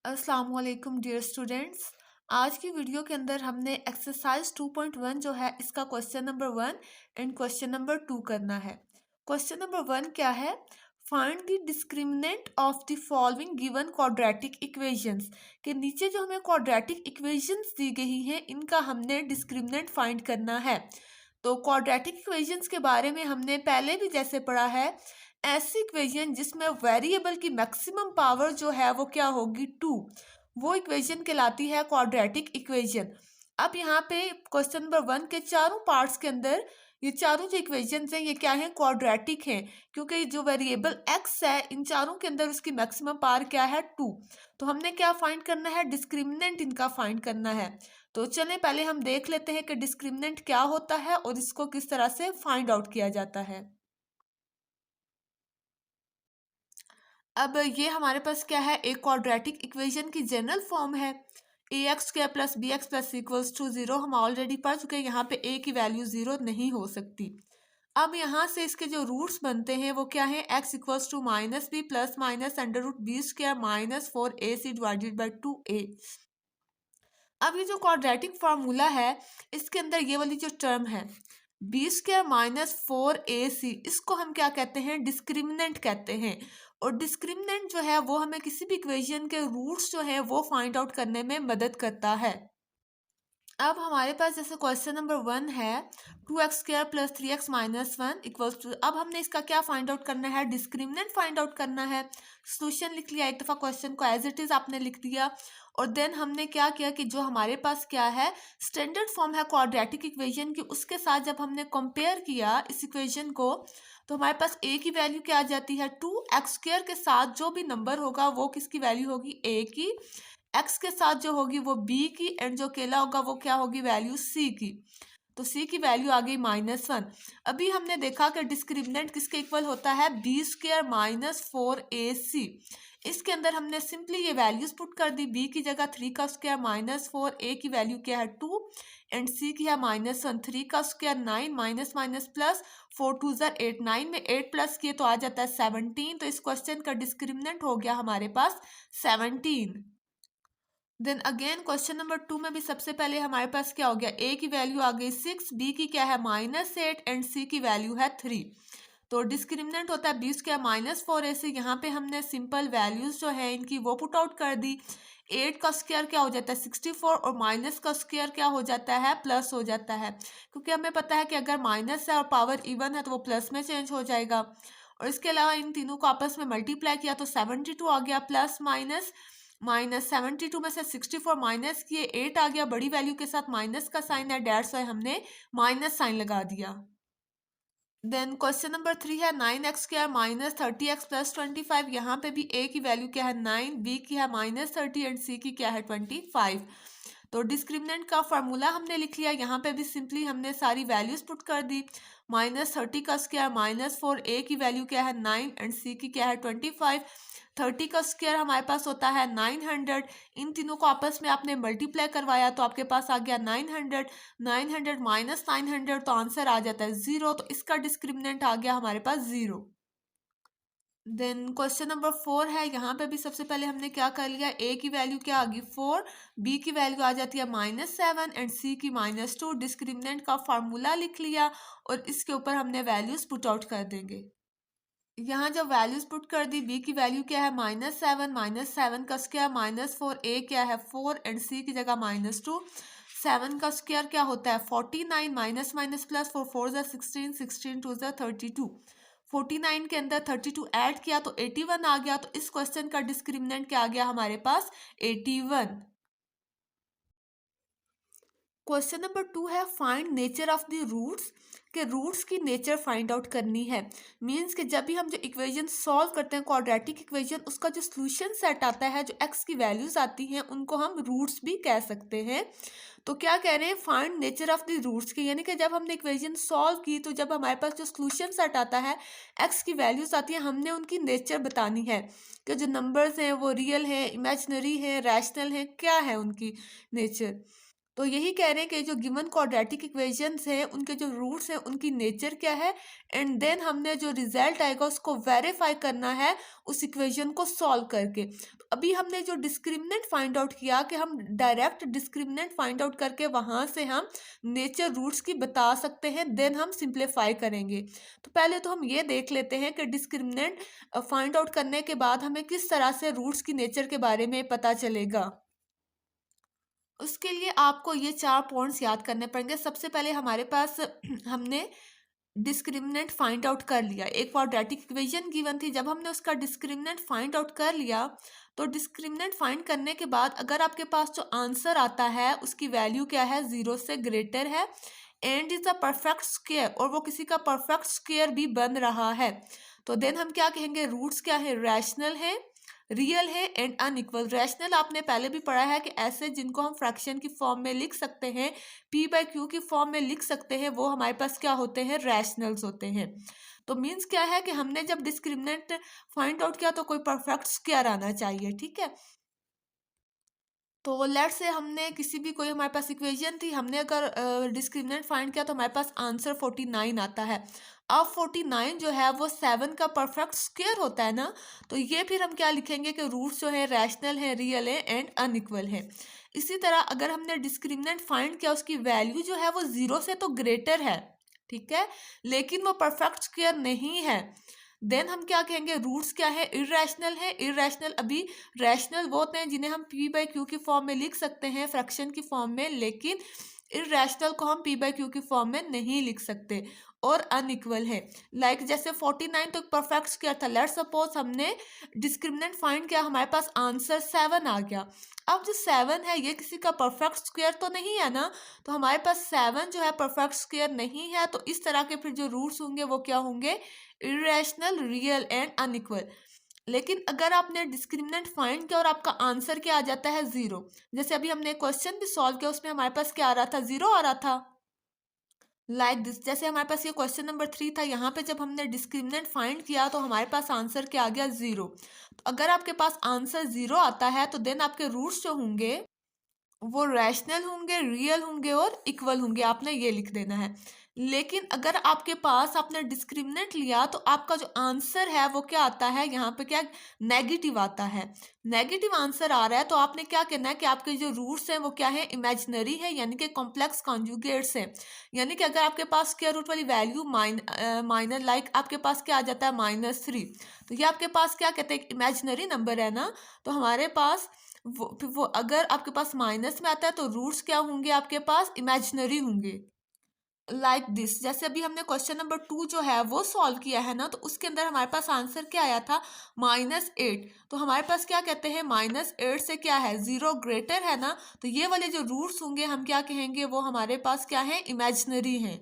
अस्सलाम वालेकुम dear students. आज की वीडियो के अंदर हमने एक्सरसाइज 2.1 जो है इसका question number 1 and question number 2 करना है। क्वेश्चन नंबर 1 क्या है? Find the discriminant of the following given quadratic equations. के नीचे जो हमें क्वाड्रेटिक इक्वेशंस दी गई हैं इनका हमने डिस्क्रिमिनेंट फाइंड करना है। तो क्वाड्रेटिक इक्वेशंस के बारे में हमने पहले भी जैसे पढ़ा है, ऐसी इक्वेशन जिसमें वेरिएबल की मैक्सिमम पावर जो है वो क्या होगी 2, वो इक्वेशन कहलाती है क्वाड्रेटिक इक्वेशन। अब यहाँ पे क्वेश्चन नंबर 1 के चारों पार्ट्स के अंदर ये चारों जो इक्वेशंस हैं ये क्या है? क्वाड्रेटिक हैं, क्योंकि जो वेरिएबल x है इन चारों के अंदर उसकी मैक्सिमम पावर क्या है 2। तो हमने क्या फाइंड करना है? डिस्क्रिमिनेंट इनका फाइंड करना है। तो चलें पहले हम देख लेते हैं कि डिस्क्रिमिनेंट क्या होता है और इसको किस तरह से फाइंड आउट किया जाता है। अब ये हमारे पास क्या है? एक क्वाड्रेटिक इक्वेशन की जनरल फॉर्म है। A x square plus b x plus equals two 0 हम ऑलरेडी पढ़ चुके हैं। यहाँ पे ए की वैल्यू 0 नहीं हो सकती। अब यहाँ से इसके जो रूट्स बनते हैं वो क्या है? X equals to minus b plus minus under root b square minus 4ac divided by 2a। अब ये जो क्वाड्रेटिक फार्मूला है इसके अंदर ये वाली जो टर्म है बी स्क्वायर माइनस 4ac, इसको हम क्या कहते हैं? डिस्क्रिमिनेंट कहते हैं। और डिस्क्रिमिनेंट जो है वो हमें किसी भी इक्वेशन के रूट्स जो है वो फाइंड आउट करने में मदद करता है। अब हमारे पास जैसे क्वेश्चन नंबर 1 है 2x square plus 3x minus 1 equals to, अब हमने इसका क्या फाइंड आउट करना है? डिस्क्रिमिनेंट फाइंड आउट करना है। सोल्यूशन लिख लिया, एक दफ़ा क्वेश्चन को एज इट इज़ आपने लिख दिया और देन हमने क्या किया कि जो हमारे पास क्या है स्टैंडर्ड फॉर्म है क्वाड्रेटिक इक्वेशन की, उसके साथ जब हमने कंपेयर किया इस इक्वेशन को तो हमारे पास a की वैल्यू क्या आ जाती है 2x स्क्वायर के साथ जो भी नंबर होगा वो किसकी वैल्यू होगी? a की। x के साथ जो होगी वो b की एंड जो अकेला होगा वो क्या होगी? वैल्यू c की। तो c की वैल्यू आ गई -1। अभी हमने देखा कि डिस्क्रिमिनेंट किसके इक्वल होता है? B square minus 4ac। इसके अंदर हमने सिंपली ये वैल्यूज पुट कर दी। b की जगह 3 का स्क्वायर माइनस 4a की वैल्यू क्या है 2 एंड c की है -1। 3 का स्क्वायर 9 माइनस माइनस प्लस 4 2 ज़र 8, 9 में 8 प्लस किए तो आ जाता है 17। तो इस क्वेश्चन का डिस्क्रिमिनेंट हो गया हमारे पास 17। देन अगेन क्वेश्चन नंबर 2 में भी सबसे पहले हमारे पास क्या हो गया? a की वैल्यू आ गई 6, b की क्या है -8 एंड c की वैल्यू है 3। तो डिस्क्रिमिनेंट होता है b स्क्वायर माइनस 4ac। यहाँ पे हमने सिंपल वैल्यूज जो है इनकी वो पुट आउट कर दी। 8 का स्क्वायर क्या हो जाता है 64 और माइनस का स्क्वायर क्या हो जाता है? प्लस हो जाता है, क्योंकि हमें पता है कि अगर माइनस है और पावर इवन है तो वो प्लस में चेंज हो जाएगा। और इसके अलावा इन तीनों को आपस में मल्टीप्लाई किया तो 72 आ गया प्लस माइनस 72 में से 64 माइनस किए 8 आ गया। बड़ी वैल्यू के साथ माइनस का साइन है, डेट्स वाई हमने माइनस साइन लगा दिया। देन क्वेश्चन नंबर 3 है 9x square minus 30x plus 25। यहाँ पे भी a की वैल्यू क्या है 9, b की है -30 एंड c की क्या है 25। तो डिस्क्रिमिनेंट का फार्मूला हमने लिख लिया। यहाँ पे भी सिंपली हमने सारी वैल्यूज पुट कर दी। -30 का स्क्वायर -4, a की वैल्यू क्या है 9 एंड c की क्या है 25। 30 का स्क्वायर हमारे पास होता है 900। इन तीनों को आपस में आपने मल्टीप्लाई करवाया तो आपके पास आ गया 900। 900 माइनस 900 तो आंसर आ जाता है 0। तो इसका डिस्क्रिमिनेंट आ गया हमारे पास 0। देन क्वेश्चन नंबर 4 है। यहाँ पे भी सबसे पहले हमने क्या कर लिया? a की वैल्यू क्या आ गई 4, b की वैल्यू आ जाती है -7 एंड c की -2। डिस्क्रिमिनेंट का फार्मूला लिख लिया और इसके ऊपर हमने वैल्यूज पुट आउट कर देंगे। यहाँ जब वैल्यूज पुट कर दी, b की वैल्यू क्या है -7 का स्क्वायर -4, a क्या है 4 एंड c की जगह -2। 7 का स्क्वायर क्या होता है 49 माइनस माइनस प्लस 4 4 ज़ा 16, 16 2 ज़ा 32। 49 के अंदर 32 ऐड किया तो 81 आ गया। तो इस क्वेश्चन का डिस्क्रिमिनेंट क्या आ गया हमारे पास 81। क्वेश्चन नंबर 2 है find nature of the roots. के रूट्स की नेचर फाइंड आउट करनी है। मींस कि जब भी हम जो इक्वेशन सॉल्व करते हैं क्वाड्रेटिक इक्वेशन, उसका जो सॉल्यूशन सेट आता है, जो एक्स की वैल्यूज आती हैं, उनको हम रूट्स भी कह सकते हैं। तो क्या कह रहे हैं? Find nature of the roots की, यानी कि जब हमने इक्वेशन सॉल्व की तो जब हमारे पास जो सॉल्यूशन सेट आता है, एक्स की वैल्यूज आती हैं, हमने उनकी नेचर बतानी है कि जो नंबर्स हैं वो रियल हैं, इमेजिनरी हैं, रैशनल हैं, क्या है उनकी नेचर। तो यही कह रहे हैं कि जो गिवन क्वाड्रेटिक इक्वेशंस हैं उनके जो रूट्स हैं उनकी नेचर क्या है, एंड देन हमने जो रिजल्ट आएगा उसको वेरीफाई करना है उस इक्वेशन को सॉल्व करके। तो अभी हमने जो डिस्क्रिमिनेंट फाइंड आउट किया कि हम डायरेक्ट डिस्क्रिमिनेंट फाइंड आउट करके वहाँ से हम नेचर रूट्स की बता सकते हैं, देन हम सिंप्लीफाई करेंगे। तो पहले तो हम ये देख लेते हैं कि डिस्क्रिमिनेंट फाइंड आउट करने के बाद हमें किस तरह से रूट्स की नेचर के बारे में पता चलेगा। उसके लिए आपको ये 4 पॉइंट्स याद करने पड़ेंगे। सबसे पहले हमारे पास हमने डिस्क्रिमिनेंट फाइंड आउट कर लिया, एक क्वाड्रेटिक इक्वेशन गिवन थी, जब हमने उसका डिस्क्रिमिनेंट फाइंड आउट कर लिया तो डिस्क्रिमिनेंट फाइंड करने के बाद अगर आपके पास जो आंसर आता है उसकी वैल्यू क्या है, 0 से ग्रेटर है and is a perfect square, और वो किसी का परफेक्ट स्क्वायर भी बन रहा है, तो देन हम क्या कहेंगे, रूट्स क्या है, रैशनल है, रियल है एंड अनइक्वल। रैशनल आपने पहले भी पढ़ा है कि ऐसे जिनको हम फ्रैक्शन की फॉर्म में लिख सकते हैं, पी बाई क्यू की फॉर्म में लिख सकते हैं, वो हमारे पास क्या होते हैं, रैशनल्स होते हैं। तो मीन्स क्या है कि हमने जब डिस्क्रिमिनेंट फाइंड आउट किया तो कोई परफेक्ट स्क्वायर आना चाहिए, ठीक है। तो लेट्स से हमने किसी भी कोई हमारे पास इक्वेशन थी, हमने अगर डिस्क्रिमिनेंट फाइंड किया तो हमारे पास आंसर 49 आता है। अब 49 जो है वो 7 का परफेक्ट स्क्वायर होता है ना, तो ये फिर हम क्या लिखेंगे कि रूट्स जो है रैशनल है, रियल है एंड अनइक्वल है। इसी तरह अगर हमने डिस्क्रिमिनेंट फाइंड किया उसकी वैल्यू जो है वो 0 से तो ग्रेटर है, ठीक है, लेकिन वो परफेक्ट स्क्वायर नहीं है, देन हम क्या कहेंगे, रूट्स क्या है, इररेशनल है। इररेशनल अभी रैशनल वो होते हैं जिन्हें हम पी बाई क्यू की फॉर्म में लिख सकते हैं, फ्रैक्शन की फॉर्म में, लेकिन इररेशनल को हम पी बाई क्यू की फॉर्म में नहीं लिख सकते, और अनइक्वल है। लाइक जैसे 49 तो परफेक्ट स्क्वायर था, लेट्स सपोज हमने डिस्क्रिमिनेंट फाइंड किया, हमारे पास आंसर 7 आ गया। अब जो 7 है ये किसी का परफेक्ट स्क्वायर तो नहीं है ना, तो हमारे पास 7 जो है परफेक्ट स्क्वायर नहीं है, तो इस तरह के फिर जो रूट्स होंगे वो क्या होंगे, इरेशनल, रियल एंड अनइक्वल। लेकिन अगर आपने डिस्क्रिमिनेंट फाइंड किया और आपका आंसर क्या आ जाता है, 0, जैसे अभी हमने क्वेश्चन भी सॉल्व किया उसमें हमारे पास क्या आ रहा था, 0 आ रहा था, लाइक दिस। जैसे हमारे पास ये क्वेश्चन नंबर 3 था, यहाँ पे जब हमने डिस्क्रिमिनेंट फाइंड किया तो हमारे पास आंसर क्या आ गया, 0। तो अगर आपके पास आंसर 0 आता है तो देन आपके रूट्स जो होंगे वो रैशनल होंगे, रियल होंगे और इक्वल होंगे, आपने ये लिख देना है। लेकिन अगर आपके पास आपने डिस्क्रिमिनेंट लिया तो आपका जो आंसर है वो क्या आता है, यहाँ पे क्या नेगेटिव आता है, नेगेटिव आंसर आ रहा है, तो आपने क्या कहना है कि आपके जो रूट्स हैं वो क्या है, इमेजिनरी है, यानी कि कॉम्प्लेक्स कॉन्जुगेट्स हैं। यानी कि अगर आपके पास स्क्वायर रूट वाली वैल्यू माइनर, लाइक आपके पास क्या आ जाता है, -3, तो ये आपके पास क्या कहते हैं, इमेजिनरी नंबर है ना, तो हमारे पास वो अगर आपके पास माइनस में आता है तो रूट्स क्या होंगे, आपके पास इमेजिनरी होंगे, लाइक दिस। जैसे अभी हमने क्वेश्चन नंबर 2 जो है वो सॉल्व किया है ना, तो उसके अंदर हमारे पास आंसर क्या आया था, -8, तो हमारे पास क्या कहते हैं, -8 से क्या है, 0 ग्रेटर है ना, तो ये वाले जो रूट्स होंगे हम क्या कहेंगे, वो हमारे पास क्या है, इमेजिनरी हैं।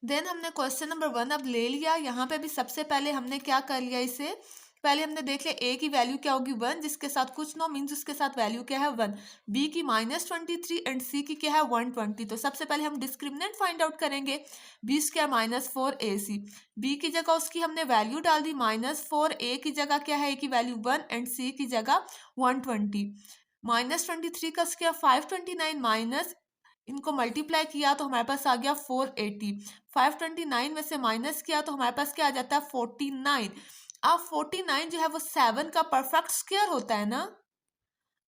देन हमने क्वेश्चन नंबर 1 अब ले लिया, यहाँ पे भी सबसे पहले हमने क्या कर लिया, इसे पहले हमने देख लिया ए की वैल्यू क्या होगी, 1, जिसके साथ कुछ नो मीन्स उसके साथ वैल्यू क्या है, 1, बी की -23 एंड सी की क्या है, 120। तो सबसे पहले हम डिस्क्रिमिनेंट फाइंड आउट करेंगे, बी स्क्वायर -4 AC, बी की जगह उसकी हमने वैल्यू डाल दी -4, ए की जगह क्या है, ए की वैल्यू 1 एंड सी की जगह 120, -23 का स्क्वायर 529, माइनस इनको मल्टीप्लाई किया तो हमारे पास आ गया 480, 529 में से माइनस किया तो हमारे पास क्या आ जाता है, 49। अब 49 जो है वो 7 का परफेक्ट स्क्वायर होता है ना।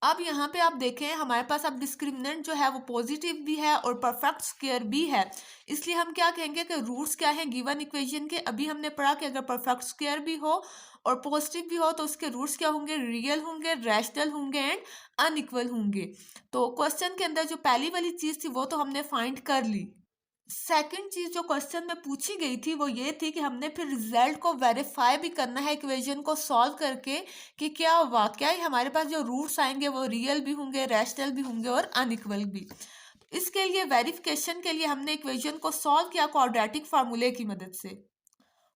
अब यहाँ पे आप देखें हमारे पास अब डिस्क्रिमिनेंट जो है वो पॉजिटिव भी है और परफेक्ट स्क्वायर भी है, इसलिए हम क्या कहेंगे कि रूट्स क्या है गिवन इक्वेशन के। अभी हमने पढ़ा कि अगर परफेक्ट स्क्वायर भी हो और पॉजिटिव भी हो तो उसके रूट्स क्या होंगे, रियल होंगे, रैशनल होंगे एंड अनइक्वल होंगे। तो क्वेश्चन के अंदर जो पहली वाली चीज थी वो तो हमने फाइंड कर ली। सेकंड चीज जो क्वेश्चन में पूछी गई थी वो ये थी कि हमने फिर रिजल्ट को वेरीफाई भी करना है इक्वेशन को सॉल्व करके, कि क्या वाकई हमारे पास जो रूट्स आएंगे वो रियल भी होंगे, रैशनल भी होंगे और अनइक्वल भी। इसके लिए वेरिफिकेशन के लिए हमने इक्वेशन को सॉल्व किया क्वाड्रेटिक फार्मूले की मदद से।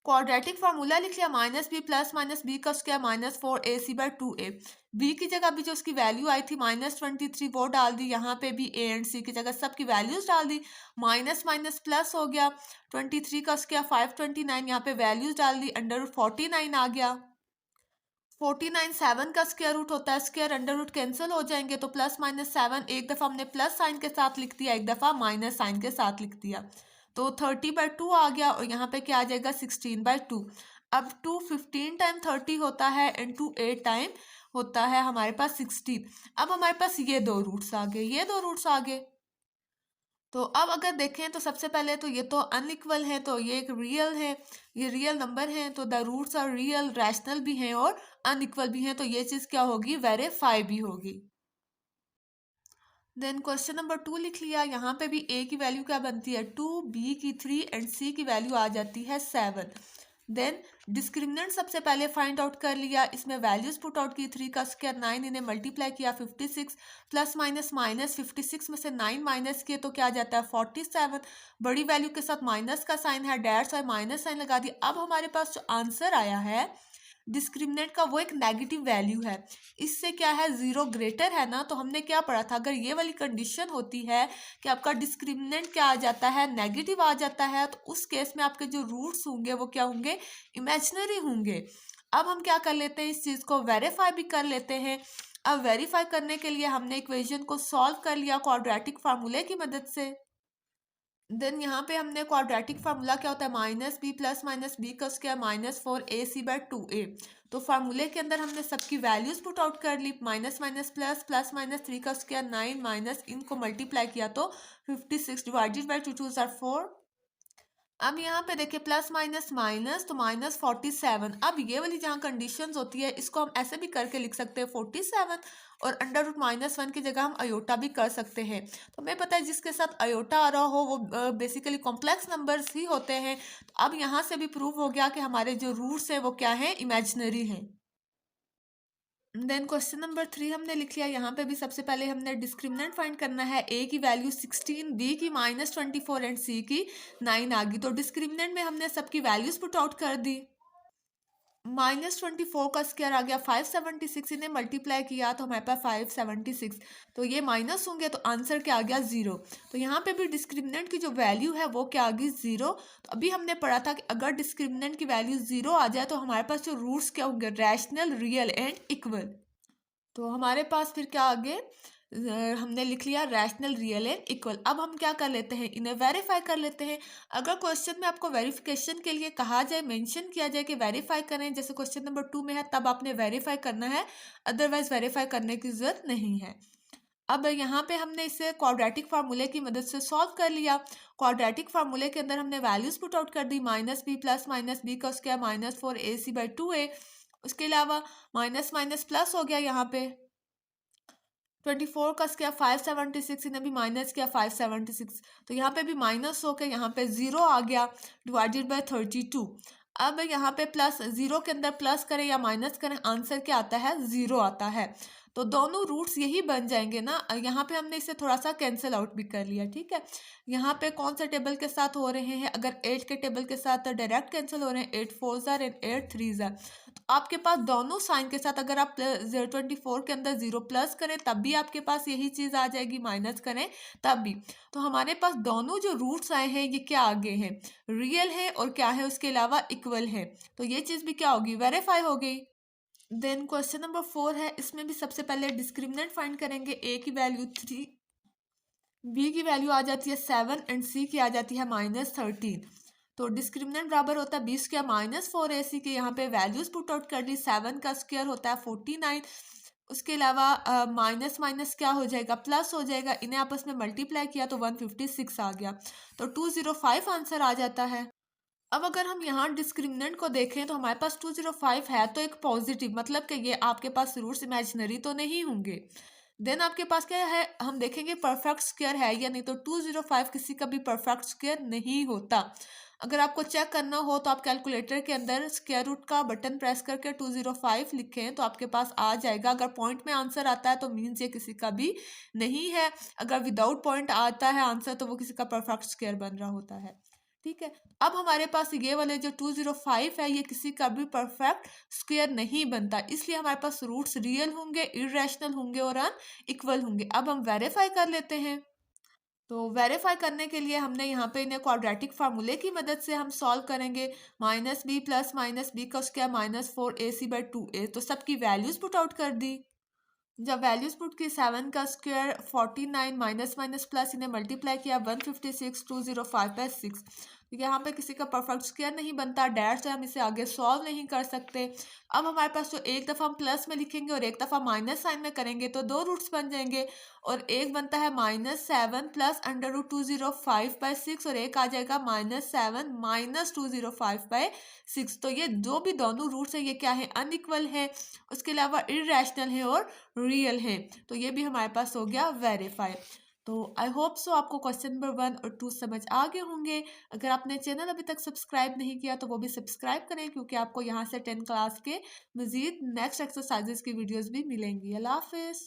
क्वाड्रेटिक फार्मूला लिख लिया, -b प्लस -b का स्क्वायर -4ac/2a। b की जगह भी जो उसकी वैल्यू आई थी -23 वो डाल दी, यहाँ पे भी a एंड c की जगह सबकी वैल्यूज डाल दी, माइनस माइनस प्लस हो गया, 23 का स्क्वायर 529, यहाँ पे वैल्यूज डाल दी, √49 आ गया, 49 7 का स्क्वायर रूट होता है, स्क्वायर अंडर रूट कैंसिल हो जाएंगे, तो प्लस माइनस 7 एक दफ़ा हमने प्लस साइन के साथ लिख दिया, एक दफ़ा माइनस साइन के साथ लिख दिया, तो 30/2 आ गया, और यहाँ पे क्या आ जाएगा 16/2। अब 2 15 टाइम 30 होता है, इंटू 8 टाइम होता है हमारे पास 16। अब हमारे पास ये दो रूट्स आ गए, ये दो रूट्स आ गए। तो अब अगर देखें तो सबसे पहले तो ये तो अनइक्वल है, तो ये एक रियल है, ये रियल नंबर है, तो the roots are real, rational भी हैं और अनइक्वल भी हैं, तो ये चीज़ क्या होगी, वेरीफाई भी होगी। देन क्वेश्चन नंबर 2 लिख लिया, यहाँ पे भी ए की वैल्यू क्या बनती है 2, बी की 3 एंड सी की वैल्यू आ जाती है 7। देन डिस्क्रिमिनेंट सबसे पहले फाइंड आउट कर लिया, इसमें वैल्यूज पुट आउट की, 3 का स्क्वायर 9, इन्हें मल्टीप्लाई किया 56, प्लस माइनस माइनस, 56 में से 9 माइनस किए तो क्या आ जाता है 47, बड़ी वैल्यू के साथ माइनस का साइन है, डैश और माइनस साइन लगा दिया। अब हमारे पास जो आंसर आया है डिस्क्रिमिनेंट का वो एक नेगेटिव वैल्यू है, इससे क्या है जीरो ग्रेटर है ना, तो हमने क्या पढ़ा था, अगर ये वाली कंडीशन होती है कि आपका डिस्क्रिमिनेंट क्या आ जाता है नेगेटिव आ जाता है, तो उस केस में आपके जो रूट्स होंगे वो क्या होंगे, इमेजिनरी होंगे। अब हम क्या कर लेते हैं, इस चीज़ को वेरीफाई भी कर लेते हैं। अब वेरीफाई करने के लिए हमने इक्वेशन को सॉल्व कर लिया क्वाड्रेटिक फार्मूले की मदद से। देन यहाँ पे हमने क्वाड्रेटिक फार्मूला क्या होता है, minus b plus minus b का स्क्वायर -4ac/2a। तो फार्मूले के अंदर हमने सबकी वैल्यूज पुट आउट कर ली, minus minus plus, plus minus 3 का स्क्वायर 9, माइनस इनको मल्टीप्लाई किया तो 56 डिवाइडेड बाई 2 2 4। अब यहाँ पे देखिए प्लस माइनस माइनस तो -47। अब ये वाली जहाँ कंडीशंस होती है इसको हम ऐसे भी करके लिख सकते हैं 47, और अंडर रूट -1 की जगह हम अयोटा भी कर सकते हैं। तो हमें पता है जिसके साथ अयोटा आ रहा हो वो बेसिकली कॉम्प्लेक्स नंबर्स ही होते हैं। तो अब यहाँ से भी प्रूव हो गया कि हमारे जो रूट्स हैं वो क्या है, इमेजिनरी हैं। देन क्वेश्चन नंबर 3 हमने लिख लिया, यहाँ पे भी सबसे पहले हमने डिस्क्रिमिनेंट फाइंड करना है, ए की वैल्यू 16, बी की -24 एंड सी की 9 आ गई। तो डिस्क्रिमिनेंट में हमने सबकी वैल्यूज पुट आउट कर दी, -24 का स्क्वायर आ गया 576, इन्हें मल्टीप्लाई किया तो हमारे पास 576, तो ये माइनस होंगे तो आंसर क्या आ गया 0। तो यहाँ पे भी डिस्क्रिमिनेंट की जो वैल्यू है वो क्या आ गई 0। तो अभी हमने पढ़ा था कि अगर डिस्क्रिमिनेंट की वैल्यू 0 आ जाए तो हमारे पास जो रूट्स क्या होंगे, रैशनल, रियल एंड इक्वल। तो हमारे पास फिर क्या आगे हमने लिख लिया रैशनल, रियल एंड इक्वल। अब हम क्या कर लेते हैं, इन्हें वेरीफाई कर लेते हैं। अगर क्वेश्चन में आपको वेरिफिकेशन के लिए कहा जाए, मेंशन किया जाए कि वेरीफाई करें, जैसे क्वेश्चन नंबर 2 में है, तब आपने वेरीफाई करना है, अदरवाइज वेरीफाई करने की जरूरत नहीं है। अब यहाँ पे हमने इसे क्वाड्रेटिक फार्मूले की मदद से सॉल्व कर लिया। क्वाड्रेटिक फार्मूले के अंदर हमने वैल्यूज पुट आउट कर दी, minus b plus minus b का स्क्वायर -4ac/2a। उसके अलावा माइनस माइनस प्लस हो गया, यहाँ पे 24 का स्क्वायर 576, इन्हें भी माइनस किया 576, तो यहाँ पे भी माइनस होकर यहाँ पे 0 आ गया डिवाइडेड बाय 32। अब यहाँ पे प्लस, 0 के अंदर प्लस करें या माइनस करें, आंसर क्या आता है 0 आता है। तो दोनों रूट्स यही बन जाएंगे ना। यहाँ पे हमने इसे थोड़ा सा कैंसिल आउट भी कर लिया, ठीक है। यहाँ पे कौन सा टेबल के साथ हो रहे हैं, अगर 8 के टेबल के साथ डायरेक्ट कैंसिल हो रहे हैं, 8 4s एंड 8 3s। तो आपके पास दोनों साइन के साथ अगर आप 24 के अंदर 0 प्लस करें तब भी आपके पास यही चीज़ आ जाएगी, माइनस करें तब भी। तो हमारे पास दोनों जो रूट्स आए हैं ये क्या आगे हैं, रियल है, और क्या है उसके अलावा इक्वल है। तो ये चीज़ भी क्या होगी, वेरीफाई हो गई। देन क्वेश्चन नंबर 4 है, इसमें भी सबसे पहले डिस्क्रिमिनेंट फाइंड करेंगे। ए की वैल्यू 3, बी की वैल्यू आ जाती है 7 एंड सी की आ जाती है -13। तो डिस्क्रिमिनेंट बराबर होता है 20 का -4ac के, यहाँ पे वैल्यूज पुट आउट कर दी, 7 का स्क्वायर होता है 49, उसके अलावा माइनस माइनस क्या हो जाएगा, प्लस हो जाएगा, इन्हें आपस में मल्टीप्लाई किया तो 156 आ गया, तो 205 आंसर आ जाता है। अब अगर हम यहाँ डिस्क्रिमिनेंट को देखें तो हमारे पास 205 है, तो एक पॉजिटिव, मतलब कि ये आपके पास रूट्स इमेजिनरी तो नहीं होंगे। देन आपके पास क्या है, हम देखेंगे परफेक्ट स्क्वायर है या नहीं, तो 205 किसी का भी परफेक्ट स्क्वायर नहीं होता। अगर आपको चेक करना हो तो आप कैलकुलेटर के अंदर स्क्वायर रूट का बटन प्रेस करके 205 लिखें तो आपके पास आ जाएगा। अगर पॉइंट में आंसर आता है तो मीन्स ये किसी का भी नहीं है, अगर विदाउट पॉइंट आता है आंसर तो वो किसी का परफेक्ट स्क्वायर बन रहा होता है, ठीक है। अब हमारे पास ये वाले जो 205 है ये किसी का भी परफेक्ट स्क्वायर नहीं बनता, इसलिए हमारे पास रूट्स रियल होंगे, इरेशनल होंगे और अनइक्वल होंगे। अब हम वेरीफाई कर लेते हैं। तो वेरीफाई करने के लिए हमने यहाँ पे इन्हें क्वाड्रेटिक फार्मूले की मदद से हम सॉल्व करेंगे। -b प्लस -b का स्क्वायर -4ac/2a, तो सबकी वैल्यूज पुट आउट कर दी। जब वैल्यूज पुट की 7 का स्क्वायर 49 माइनस माइनस प्लस इन्हें मल्टीप्लाई किया 156 205/6। यहाँ पे किसी का परफेक्ट स्क्वायर नहीं बनता, डैश से हम इसे आगे सॉल्व नहीं कर सकते। अब हमारे पास जो एक दफ़ा हम प्लस में लिखेंगे और एक दफ़ा माइनस साइन में करेंगे तो दो रूट्स बन जाएंगे और एक बनता है -7 प्लस √205/6 और एक आ जाएगा -7 माइनस 205/6। तो ये जो भी दोनों रूट्स हैं ये क्या है, अनइक्वल है, उसके अलावा इरेशनल है और रियल है। तो ये भी हमारे पास हो गया वेरीफाई। तो आई होप सो आपको क्वेश्चन नंबर 1 और 2 समझ आ गए होंगे। अगर आपने चैनल अभी तक सब्सक्राइब नहीं किया तो वो भी सब्सक्राइब करें, क्योंकि आपको यहाँ से 10 क्लास के मज़ीद नेक्स्ट एक्सरसाइजेस की वीडियोस भी मिलेंगी। अल्लाह हाफिज़।